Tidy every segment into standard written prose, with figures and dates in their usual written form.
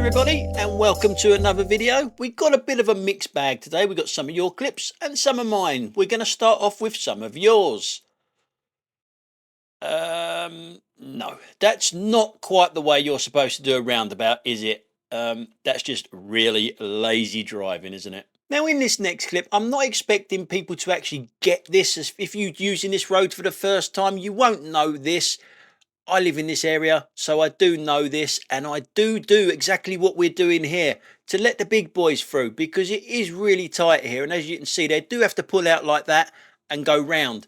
everybody, and welcome to another video. We've got a bit of a mixed bag today. We've got some of your clips and some of mine. We're going to start off with some of yours. No, that's not quite the way you're supposed to do a roundabout, is it? That's just really lazy driving, isn't it? Now in this next clip, I'm not expecting people to actually get this. As if you're using this road for the first time, you won't know this. I live in this area, so I do know this, and I do exactly what we're doing here to let the big boys through, because it is really tight here, and as you can see, they do have to pull out like that and go round.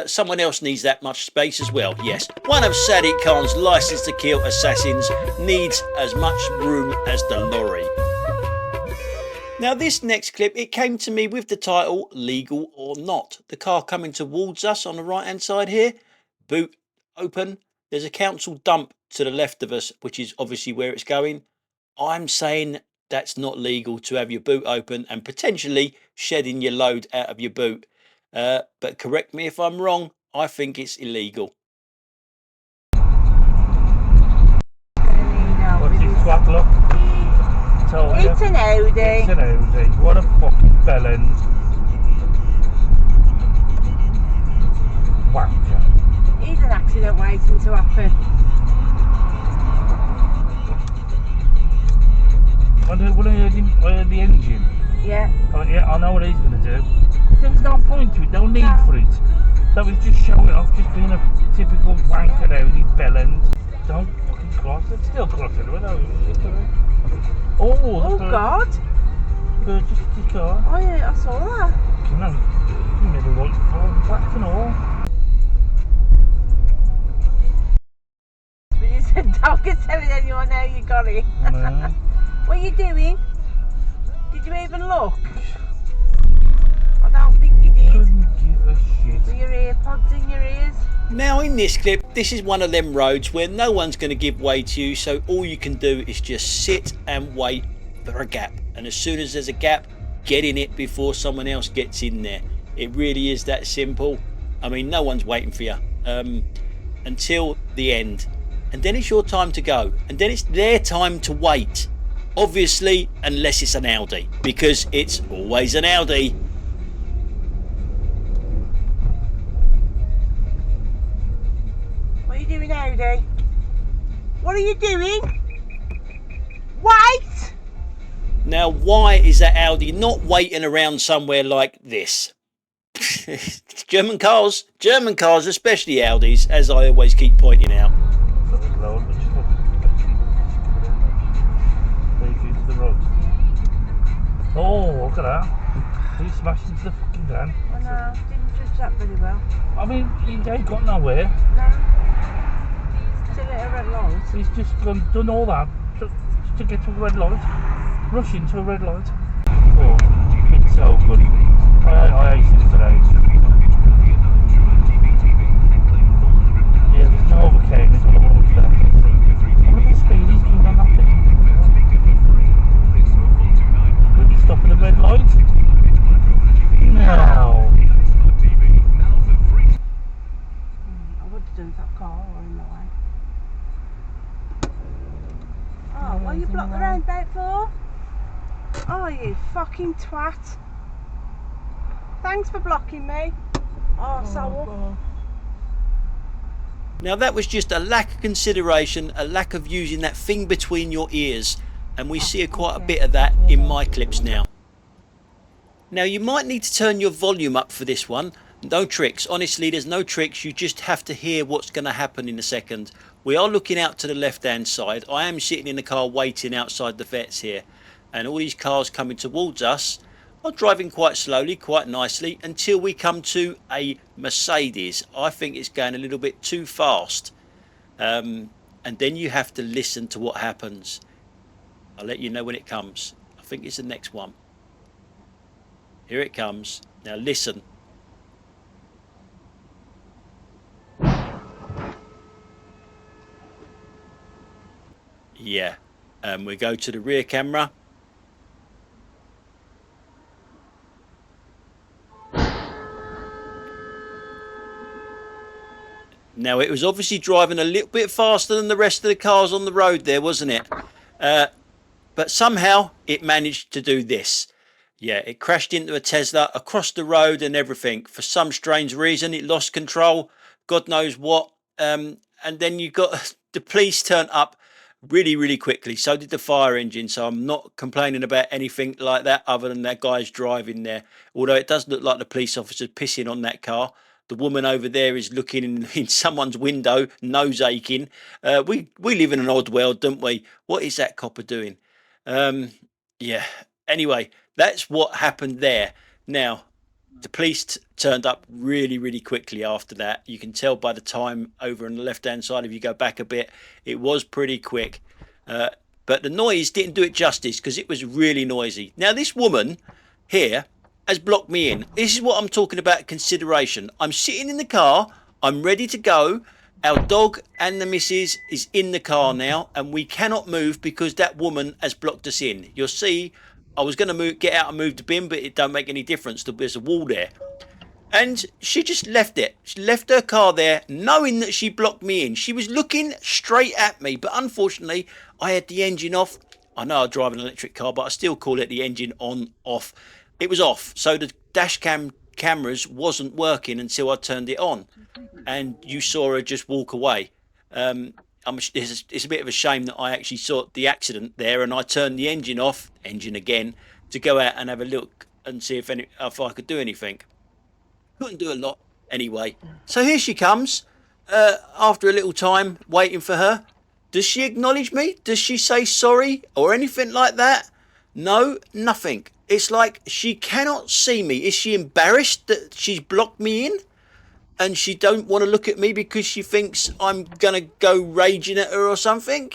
Someone else needs that much space as well. Yes, one of Sadiq Khan's licensed to kill assassins needs as much room as the lorry. Now this next clip, it came to me with the title Legal or Not. The car coming towards us on the right hand side here, boot open. There's a council dump to the left of us, which is obviously where it's going. I'm saying that's not legal to have your boot open and potentially shedding your load out of your boot. But correct me if I'm wrong, I think it's illegal. What's this twat look? It's an Audi. It's an Audi. What a fucking bellend. Wanker. He's an accident waiting to happen. I heard the engine. Yeah. Oh, yeah, I know what he's going to do. There was no point to it, no need for it. That was just showing off, just being a typical wanker Audi bellend. Don't fucking cross it. Still cross it. Oh God. Bird just his car. Oh yeah, I saw that. No, middle white floor, black and all. But you said don't get telling anyone how you got it. No. What are you doing? Did you even look? I don't think you did. Couldn't give a shit. With your earpods in your ears. Now in this clip, this is one of them roads where no one's going to give way to you, so all you can do is just sit and wait for a gap, and as soon as there's a gap, get in it before someone else gets in there. It really is that simple. I mean, no one's waiting for you until the end, and then it's your time to go, and then it's their time to wait, obviously, unless it's an Audi, because it's always an Audi. What are you doing, Audi? What are you doing? Wait! Now, why is that Audi not waiting around somewhere like this? German cars, especially Audis, as I always keep pointing out. Oh, look at that. He smashed into the fucking van. I know, didn't judge that very well. I mean, he ain't got nowhere. No. Still at a red light. He's just done all that just to get to a red light. Rushing to a red light. Oh, it's so good. I hate it today. Yeah, there's no overtaking, there's no overtaking. Look at the speed he's doing on that thing. Will he stop at the red light? No. I would have done that car or in the way. Oh, what are you blocking the roundabout for? Oh, you fucking twat. Thanks for blocking me. Oh, so. Now that was just a lack of consideration, a lack of using that thing between your ears, and we see quite a bit of that in my clips now. Now you might need to turn your volume up for this one. No tricks, honestly there's no tricks, you just have to hear what's going to happen in a second. We are looking out to the left hand side. I am sitting in the car waiting outside the vets here, and all these cars coming towards us are driving quite slowly, quite nicely, until we come to a Mercedes. I think it's going a little bit too fast, and then you have to listen to what happens. I'll let you know when it comes. I think it's the next one. Here it comes. Now listen. Yeah, we go to the rear camera. Now it was obviously driving a little bit faster than the rest of the cars on the road there, wasn't it? but somehow it managed to do this. Yeah, it crashed into a Tesla across the road and everything. For some strange reason, it lost control. God knows what. And then you got the police turned up really, really quickly. So did the fire engine. So I'm not complaining about anything like that other than that guy's driving there. Although it does look like the police officer's pissing on that car. The woman over there is looking in someone's window, nose aching. We live in an odd world, don't we? What is that copper doing? Yeah. Anyway, that's what happened there. Now, the police turned up really, really quickly after that. You can tell by the time over on the left-hand side, if you go back a bit, it was pretty quick. But the noise didn't do it justice because it was really noisy. Now, this woman here has blocked me in. This is what I'm talking about, consideration. I'm sitting in the car. I'm ready to go. Our dog and the missus is in the car now, and we cannot move because that woman has blocked us in. You'll see, I was going to get out and move the bin, but it don't make any difference. There's a wall there. And she just left it. She left her car there, knowing that she blocked me in. She was looking straight at me, but unfortunately, I had the engine off. I know I drive an electric car, but I still call it the engine on, off. It was off, so the dash cameras wasn't working until I turned it on. And you saw her just walk away. It's a bit of a shame that I actually saw the accident there, and I turned the engine off, engine again, to go out and have a look and see if I could do anything. Couldn't do a lot anyway. So here she comes. After a little time waiting for her, does she acknowledge me? Does she say sorry or anything like that? No, nothing. It's like she cannot see me. Is she embarrassed that she's blocked me in? And she don't want to look at me because she thinks I'm going to go raging at her or something?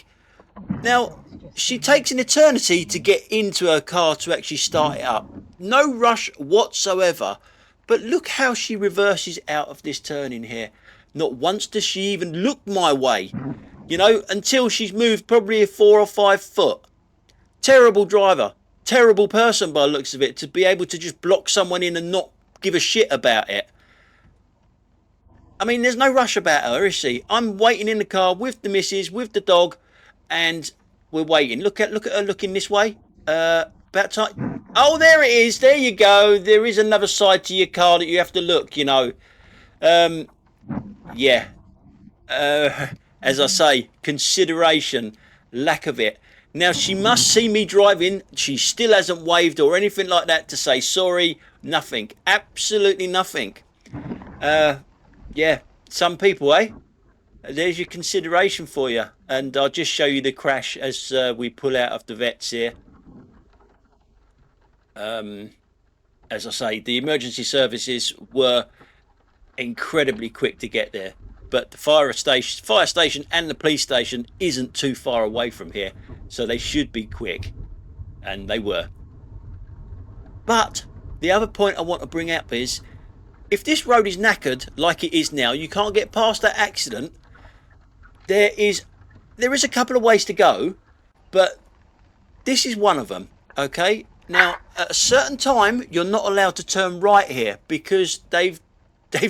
Now, she takes an eternity to get into her car to actually start it up. No rush whatsoever. But look how she reverses out of this turning here. Not once does she even look my way. You know, until she's moved probably 4 or 5 foot. Terrible driver. Terrible person by the looks of it, to be able to just block someone in and not give a shit about it. I mean, there's no rush about her, is she? I'm waiting in the car with the missus, with the dog, and we're waiting. Look at her looking this way. About time. Oh, there it is. There you go. There is another side to your car that you have to look, you know. Yeah. As I say, consideration, lack of it. Now, she must see me driving. She still hasn't waved or anything like that to say sorry. Nothing. Absolutely nothing. Yeah, some people, eh? There's your consideration for you. And I'll just show you the crash as we pull out of the vets here. As I say, the emergency services were incredibly quick to get there. But the fire station and the police station isn't too far away from here. So they should be quick. And they were. But the other point I want to bring up is, if this road is knackered like it is now, you can't get past that accident. There is a couple of ways to go, but this is one of them. Okay, now at a certain time you're not allowed to turn right here because they've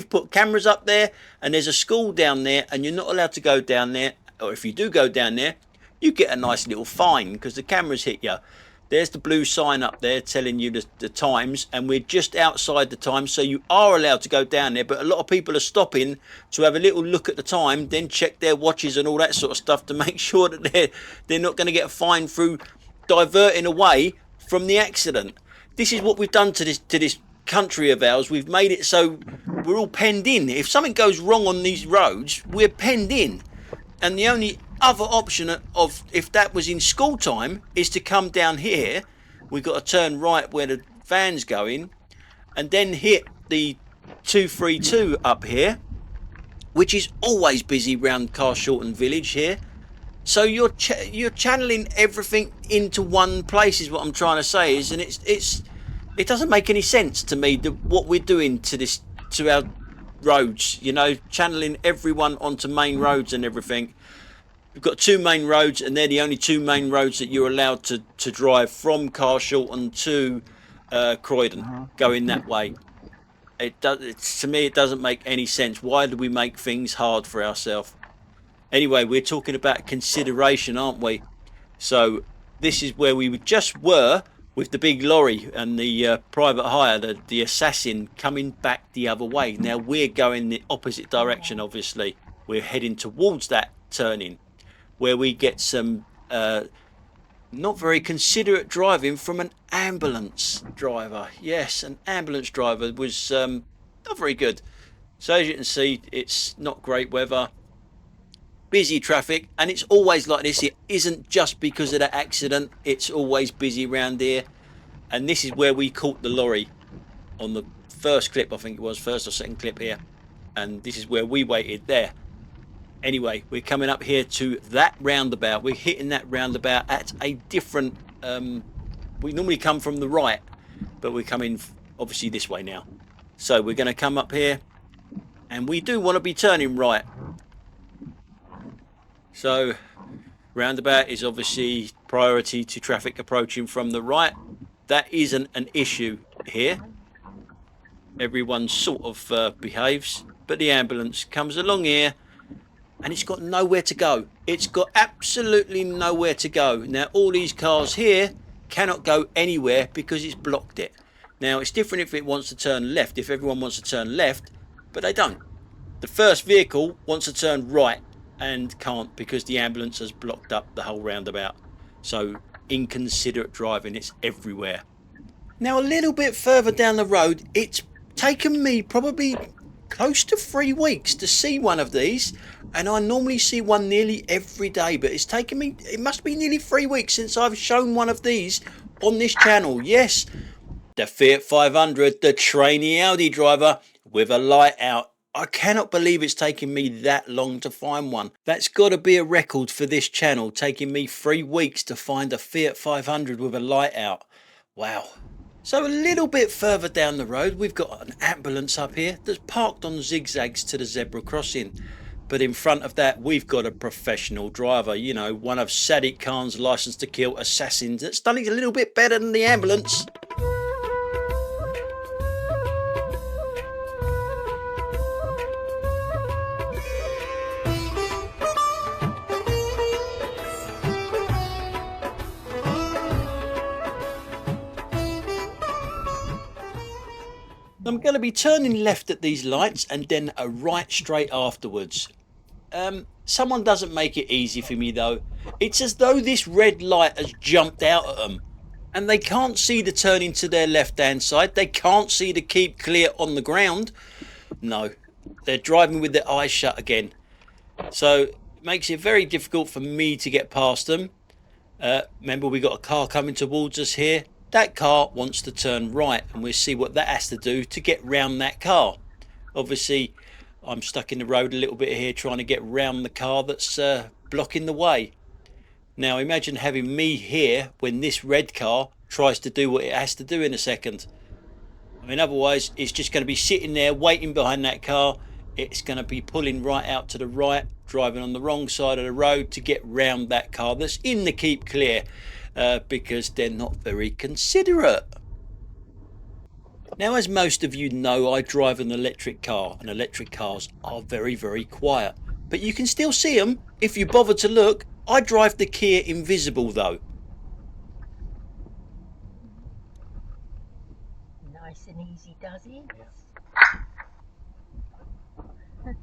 put cameras up there, and there's a school down there, and you're not allowed to go down there. Or if you do go down there, you get a nice little fine because the cameras hit you. There's the blue sign up there telling you the times, and we're just outside the time, so you are allowed to go down there. But a lot of people are stopping to have a little look at the time, then check their watches and all that sort of stuff to make sure that they're not going to get a fine through diverting away from the accident. This is what we've done to this country of ours. We've made it so we're all penned in. If something goes wrong on these roads, we're penned in, and the only other option of if that was in school time is to come down here. We've got to turn right where the van's going and then hit the 232 up here, which is always busy round Carshalton village here. So you're channeling everything into one place is what I'm trying to say is, and it doesn't make any sense to me what we're doing to our roads, you know, channeling everyone onto main roads and everything. We've got 2 main roads, and they're the only 2 main roads that you're allowed to drive from Carshalton to Croydon, going that way. To me, it doesn't make any sense. Why do we make things hard for ourselves? Anyway, we're talking about consideration, aren't we? So this is where we just were with the big lorry and the private hire, the assassin coming back the other way. Now we're going the opposite direction, obviously. We're heading towards that turning where we get some not very considerate driving from an ambulance driver. Yes, an ambulance driver was not very good. So as you can see, it's not great weather, busy traffic, and it's always like this. It isn't just because of that accident, it's always busy around here. And this is where we caught the lorry on the first clip, I think it was, first or second clip here. And this is where we waited there. Anyway, we're coming up here to that roundabout. We're hitting that roundabout at a different we normally come from the right, but we're coming obviously this way now. So we're going to come up here, and we do want to be turning right. So roundabout is obviously priority to traffic approaching from the right. That isn't an issue here. Everyone sort of behaves, but the ambulance comes along here and it's got nowhere to go. It's got absolutely nowhere to go. Now all these cars here cannot go anywhere because it's blocked it. Now it's different if it wants to turn left, if everyone wants to turn left, but they don't. The first vehicle wants to turn right and can't because the ambulance has blocked up the whole roundabout. So inconsiderate driving, it's everywhere. Now a little bit further down the road, it's taken me probably close to 3 weeks to see one of these, and I normally see one nearly every day, but it's taken me, it must be nearly 3 weeks since I've shown one of these on this channel. Yes, the Fiat 500, the trainee Audi driver with a light out. I cannot believe it's taken me that long to find one. That's got to be a record for this channel, taking me 3 weeks to find a Fiat 500 with a light out. Wow. So a little bit further down the road, we've got an ambulance up here that's parked on zigzags to the zebra crossing. But in front of that, we've got a professional driver, you know, one of Sadiq Khan's License to Kill assassins that's done it a little bit better than the ambulance. I'm going to be turning left at these lights and then a right straight afterwards. Someone doesn't make it easy for me though. It's as though this red light has jumped out at them and they can't see the turning to their left hand side. They can't see the keep clear on the ground. No, they're driving with their eyes shut again. So it makes it very difficult for me to get past them. Remember, we got a car coming towards us here. That car wants to turn right, and we'll see what that has to do to get round that car. Obviously, I'm stuck in the road a little bit here trying to get round the car that's blocking the way. Now imagine having me here when this red car tries to do what it has to do in a second. I mean, otherwise it's just going to be sitting there waiting behind that car. It's going to be pulling right out to the right, driving on the wrong side of the road to get round that car that's in the keep clear. Because they're not very considerate. Now, as most of you know, I drive an electric car, and electric cars are very, very quiet. But you can still see them if you bother to look. I drive the Kia Invisible though. Nice and easy, does it? Yeah.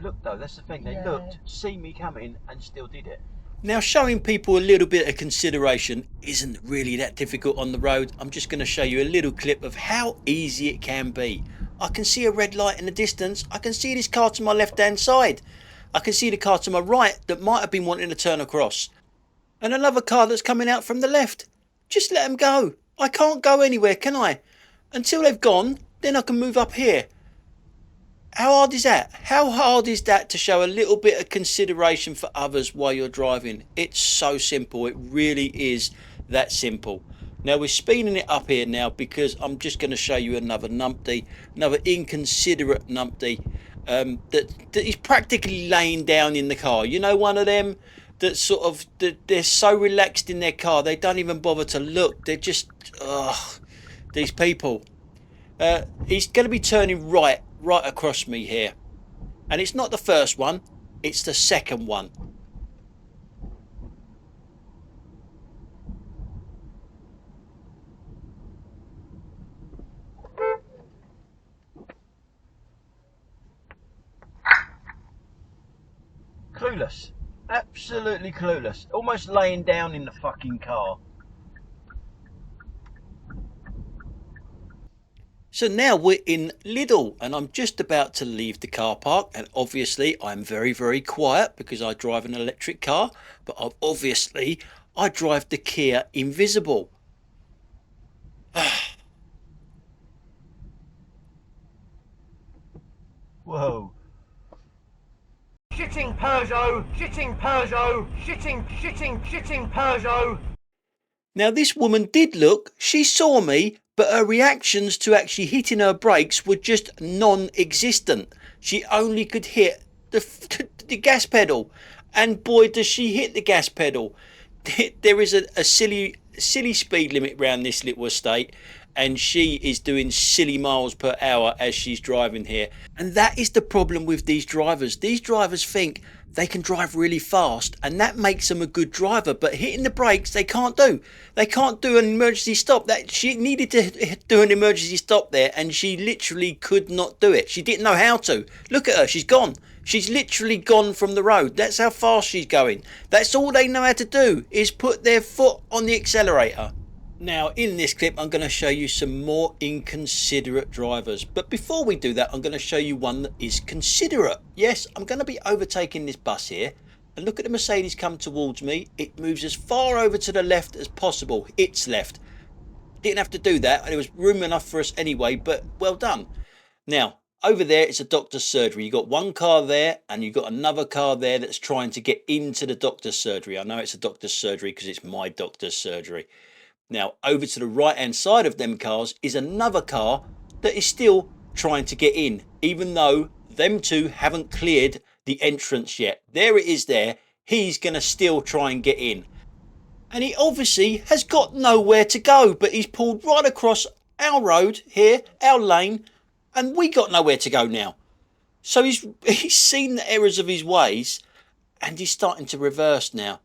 Look though, that's the thing, they looked, see me coming and still did it. Now, showing people a little bit of consideration isn't really that difficult on the road. I'm just going to show you a little clip of how easy it can be. I can see a red light in the distance. I can see this car to my left hand side. I can see the car to my right that might have been wanting to turn across. And another car that's coming out from the left. Just let them go. I can't go anywhere, can I? Until they've gone, then I can move up here. How hard is that? How hard is that to show a little bit of consideration for others while you're driving? It's so simple. It really is that simple. Now we're speeding it up here now because I'm just going to show you another numpty, another inconsiderate numpty that is practically laying down in the car. You know, one of them that sort of, they're so relaxed in their car they don't even bother to look. They're just, these people. He's going to be turning right across me here, and it's not the first one, it's the second one. Clueless. Absolutely clueless. Almost laying down in the fucking car. So now we're in Lidl and I'm just about to leave the car park, and obviously I'm very, very quiet because I drive an electric car, but obviously I drive the Kia Invisible. Whoa. Shitting Peugeot, shitting Peugeot, shitting Peugeot. Now this woman did look, she saw me, but her reactions to actually hitting her brakes were just non-existent. She only could hit the gas pedal, and boy does she hit the gas pedal. There is a silly speed limit around this little estate, and she is doing silly miles per hour as she's driving here. And that is the problem with these drivers. These drivers think they can drive really fast and that makes them a good driver, but hitting the brakes they can't do. They can't do an emergency stop. That she needed to do an emergency stop there and she literally could not do it. She didn't know how to. Look at her, she's gone. She's literally gone from the road. That's how fast she's going. That's all they know how to do, is put their foot on the accelerator. Now in this clip I'm going to show you some more inconsiderate drivers, but before we do that I'm going to show you one that is considerate. Yes, I'm going to be overtaking this bus here, and look at the Mercedes come towards me. It moves as far over to the left as possible. It's left. Didn't have to do that, and there was room enough for us anyway, but well done. Now over there it's a doctor's surgery. You've got one car there and you've got another car there that's trying to get into the doctor's surgery. I know it's a doctor's surgery because it's my doctor's surgery. Now over to the right hand side of them cars is another car that is still trying to get in, even though them two haven't cleared the entrance yet. There it is there. He's going to still try and get in. And he obviously has got nowhere to go, but he's pulled right across our road here, our lane, and we got nowhere to go now. So he's seen the errors of his ways and he's starting to reverse now.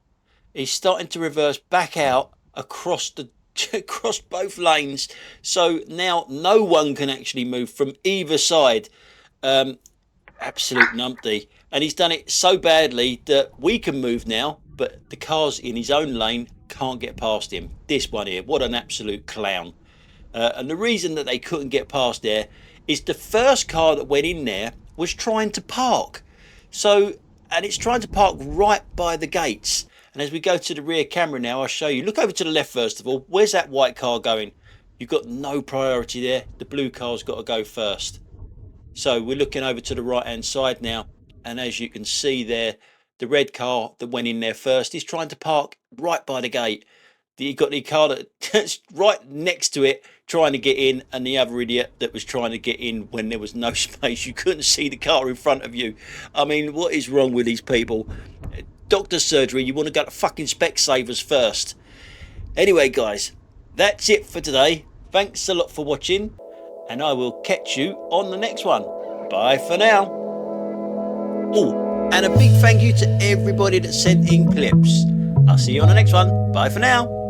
He's starting to reverse back out across both lanes, so now no one can actually move from either side. Absolute numpty. And he's done it so badly that we can move now, but the cars in his own lane can't get past him. This one here, what an absolute clown. And the reason that they couldn't get past there is the first car that went in there was trying to park. And it's trying to park right by the gates. And as we go to the rear camera now, I'll show you. Look over to the left first of all. Where's that white car going? You've got no priority there. The blue car's got to go first. So we're looking over to the right hand side now. And as you can see there, the red car that went in there first is trying to park right by the gate. You've got the car that's right next to it trying to get in, and the other idiot that was trying to get in when there was no space. You couldn't see the car in front of you. I mean, what is wrong with these people? Doctor's surgery, you want to go to fucking Specsavers first. Anyway guys, that's it for today. Thanks a lot for watching, and I will catch you on the next one. Bye for now. Oh, and a big thank you to everybody that sent in clips. I'll see you on the next one. Bye for now.